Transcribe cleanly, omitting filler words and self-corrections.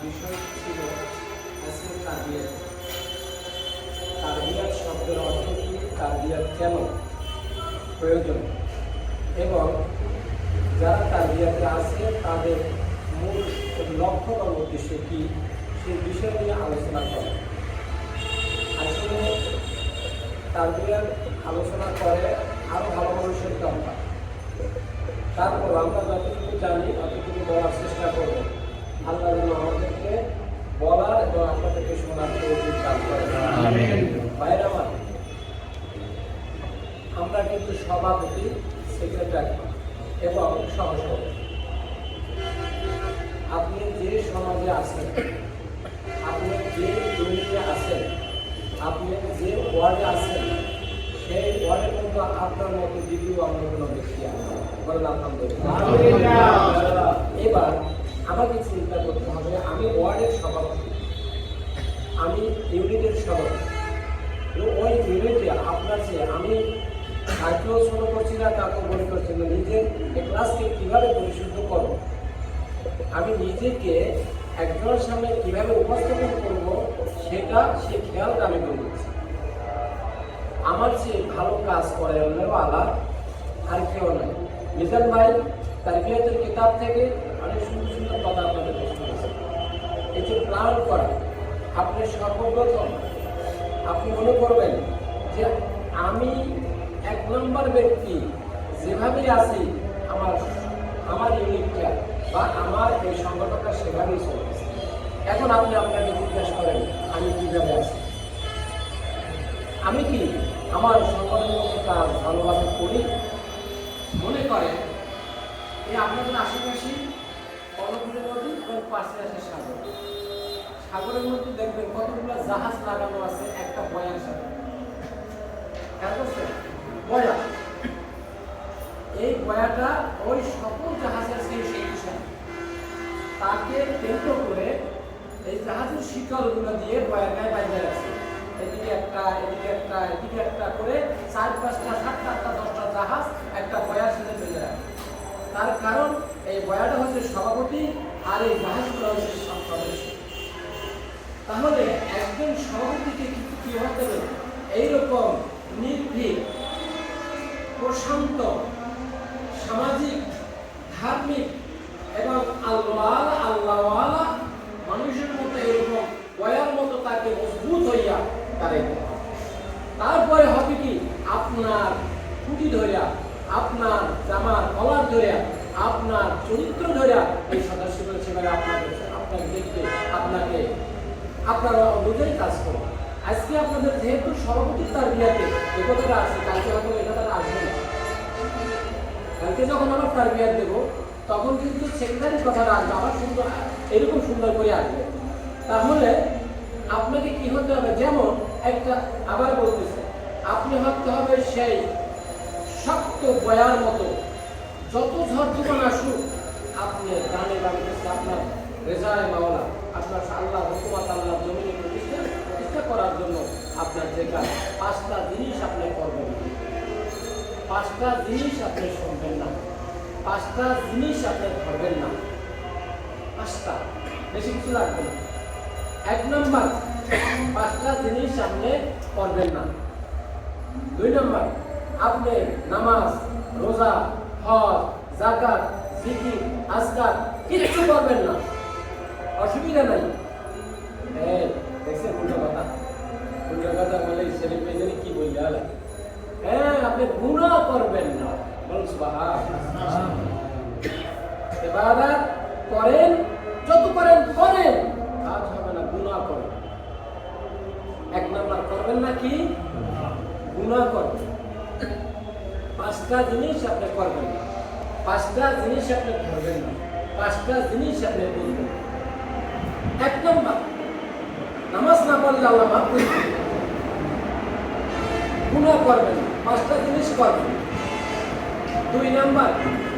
বিষয় ছিল আজকে তারবিয়াত। তারবিয়াত শব্দের অর্থ কি, তারবিয়াত কেন প্রয়োজন এবং যারা তারবিয়াতে আছে তাদের মূল লক্ষ্য বা উদ্দেশ্য কি, সেই বিষয় নিয়ে আলোচনা করে। আসলে তারবিয়াত আলোচনা করে আরও ভালো মানুষের দরকার। তারপর আমরা যতটুকু জানি ততটুকু বলার চেষ্টা করব। আল্লাহ যেন আমাদেরকে বলার এবং আপনাদেরকে শোনার তৌফিক দান করেন। ভাইরা আমার, আমরা কিন্তু সভাপতি, সেক্রেটারি এবং সহসভাপতি। আপনি যে সমাজে আছেন, আপনি যে ইউনিটে আছেন, আপনি যে ওয়ার্ডে আছেন, সেই ওয়ার্ডের মধ্যে আপনার মতো দ্বিতীয় অন্য কোনো ব্যক্তি আছে। এবার আমাকে চিন্তা করতে হবে, আমি ওয়ার্ডের সভাপতি, আমি ইউনিটের সভাপতি। ওই ইউনিটে আপনার যে আমি কাকেও ছোট করছি না, কাকেও মনে করছি না, নিজের ক্লাসকে কীভাবে পরিশুদ্ধ করবো, আমি নিজেকে একজনের সামনে কীভাবে উপস্থাপন করব সেটা সে খেয়ালটা আমি করে দিচ্ছি। আমার যে ভালো কাজ করে আল্লাহ আর কেউ নাই। মিজান ভাই তারবিয়াতের কিতাব থেকে অনেক সুন্দর সুন্দর কথা আপনাদের প্রশ্ন করেছে। এই যে প্ল্যান করা, আপনি সর্বপ্রথম আপনি মনে করবেন যে আমি এক নম্বর ব্যক্তি যেভাবে আছি, আমার ইউনিটটা বা আমার এই সংগঠনটা সেভাবেই চলতেছে। এখন আপনি আপনাকে জিজ্ঞাসা করেন আমি কীভাবে আছি, আমি কি আমার সংগঠনের কাজ ভালোভাবে করি? মনে করেন এই আপনাদের আশেপাশে কর্ণফুলের নদী এবং পাশে আছে সাগর। সাগরের মধ্যে দেখবেন কতগুলো জাহাজ লাগানো আছে একটা বয়ার সাথে। বয়া, এই বয়াটা ওই সকল জাহাজের সেই তাকে কেন্দ্র করে এই জাহাজের শিকলগুলো দিয়ে বয়ার গায়ে বাইরে রাখছে। এদিকে একটা, এদিকে একটা, এদিকে একটা করে 4, 5টা, 7টা, 8টা, 10টা জাহাজ একটা বয়ার সাথে বেঁধে রাখে। তার কারণ এই বয়াটা হচ্ছে সভাপতি আর এই জাহাজগুলো হচ্ছে সব সদস্য। তাহলে একজন সভাপতিকে কি হতে হবে? এইরকম নির্ভীক, প্রশান্ত, সামাজিক, ধার্মিক এবং আল্লাহওয়ালা মানুষের মতো এরকম বয়ার মতো তাকে মজবুত হইয়া তারে। তারপরে হবে কি, আপনার খুঁটি ধরিয়া, আপনার জামার কলার ধরিয়া, আপনার চরিত্র ধরিয়া এই সদস্যগুলো সেভাবে আপনাকে দেখতে, আপনারা অনুযায়ী কাজ করবে। আজকে আপনাদের যেহেতু সভাপতির তারবিয়াতে এ কথাটা আছে, কালকে হয়তো এটা তারা আসবে না। কালকে যখন আমার তারবিয়াত দেবো তখন কিন্তু সেক্রেটারির কথাটা আসবে, আবার সুন্দর, এরকম সুন্দর করে আসবে। তাহলে আপনাকে কি হতে হবে? যেমন একটা, আবার বলতেছে, আপনি হতে হবে সেই শক্ত বয়ার মতো, যত ঝড় জীবন আসুক আপনি গানে গাইতেছে আপনার রেজায় মাওলা, আপনার আল্লাহ হুকুমাত আল্লাহ জমিনে প্রতিষ্ঠা করার জন্য আপনার যে কাজ, 5টা জিনিস আপনি করবেন, 5টা জিনিস আপনি শুনবেন না, 5টা জিনিস আপনি ধরবেন না। 5টা, বেশি কিছু লাগবে না। 1 নম্বর, 5টা জিনিস আপনি করবেন না। 2 নম্বর, আপনি নামাজ, রোজা, হজ, যাকাত, জিকির, আজকার কিচ্ছু করবেন না। অসুবিধা নাই। দেখছেন উল্টো কথা বলে ছেলে পেয়ে কি বললে হলে, আপনি গুনাহ করবেন না। বলুন সুবহানাল্লাহ। ইবাদত করেন, যত করেন, কাজ হবে না, গুনাহ করেন। 1 নম্বর করবেন না কি? গুনাহ করবেন। 5টা জিনিস আপনি করবেন না, 5টা জিনিস আপনি ধরবেন না, 5টা জিনিস আপনি বুঝবেন। 1 নম্বর, নামাজ না পড়লে আল্লাহ মাফ করে দিবেন। গুনাহ করবেন না, 5টা জিনিস করবেন। 2 নম্বর,